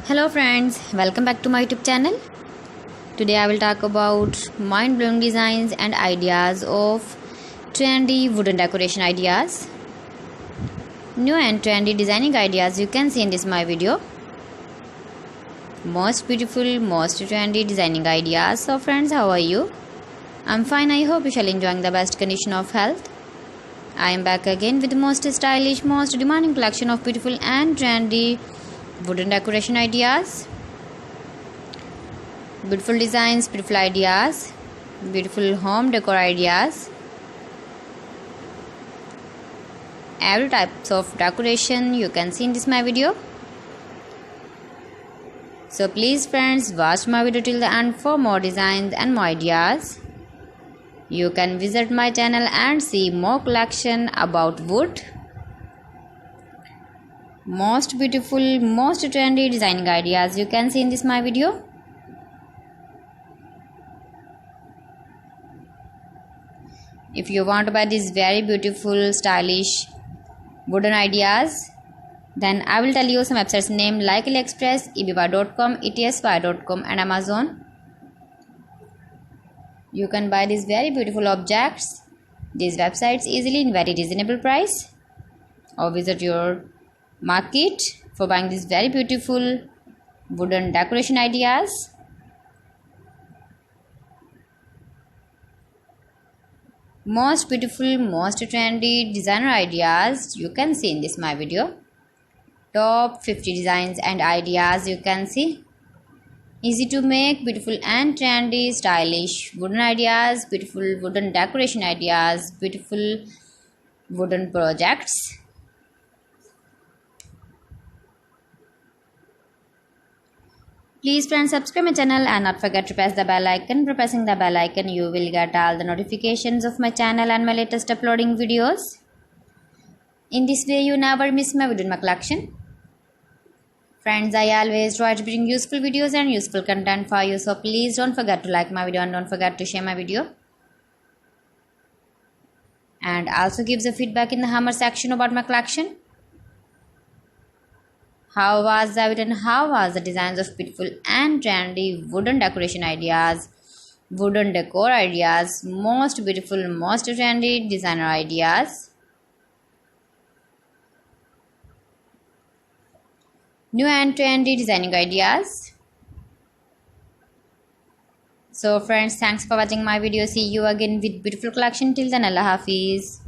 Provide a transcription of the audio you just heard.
Hello friends, welcome back to my YouTube channel. Today I will talk about mind-blowing designs and ideas of trendy wooden decoration ideas. New and trendy designing ideas you can see in this my video. Most beautiful, most trendy designing ideas. So friends, how are you? I'm fine. I hope you shall enjoying the best condition of health. I am back again with the most stylish, most demanding collection of beautiful and trendy wooden decoration ideas. Beautiful designs, beautiful ideas, beautiful home decor ideas. Every types of decoration you can see in this my video. So please friends, watch my video till the end for more designs and more ideas. You can visit my channel and see more collection about wood. Most beautiful, most trendy designing ideas you can see in this my video. If you want to buy these very beautiful, stylish wooden ideas, then I will tell you some websites name like AliExpress, eBay.com, etsy.com and Amazon. You can buy these very beautiful objects, these websites easily in very reasonable price, or visit your market for buying these very beautiful wooden decoration ideas. Most beautiful, most trendy designer ideas you can see in this my video. Top 50 designs and ideas you can see. Easy to make, beautiful and trendy, stylish wooden ideas, beautiful wooden decoration ideas, beautiful wooden projects. Please friends, subscribe my channel and not forget to press the bell icon. By pressing the bell icon, you will get all the notifications of my channel and my latest uploading videos. In this way, you never miss my video in my collection. Friends, I always try to bring useful videos and useful content for you. So please don't forget to like my video and don't forget to share my video. And also give the feedback in the hammer section about my collection. How was the video and how was the designs of beautiful and trendy wooden decoration ideas, wooden decor ideas, most beautiful, most trendy designer ideas. New and trendy designing ideas. So friends, thanks for watching my video. See you again with beautiful collection. Till then, Allah Hafiz.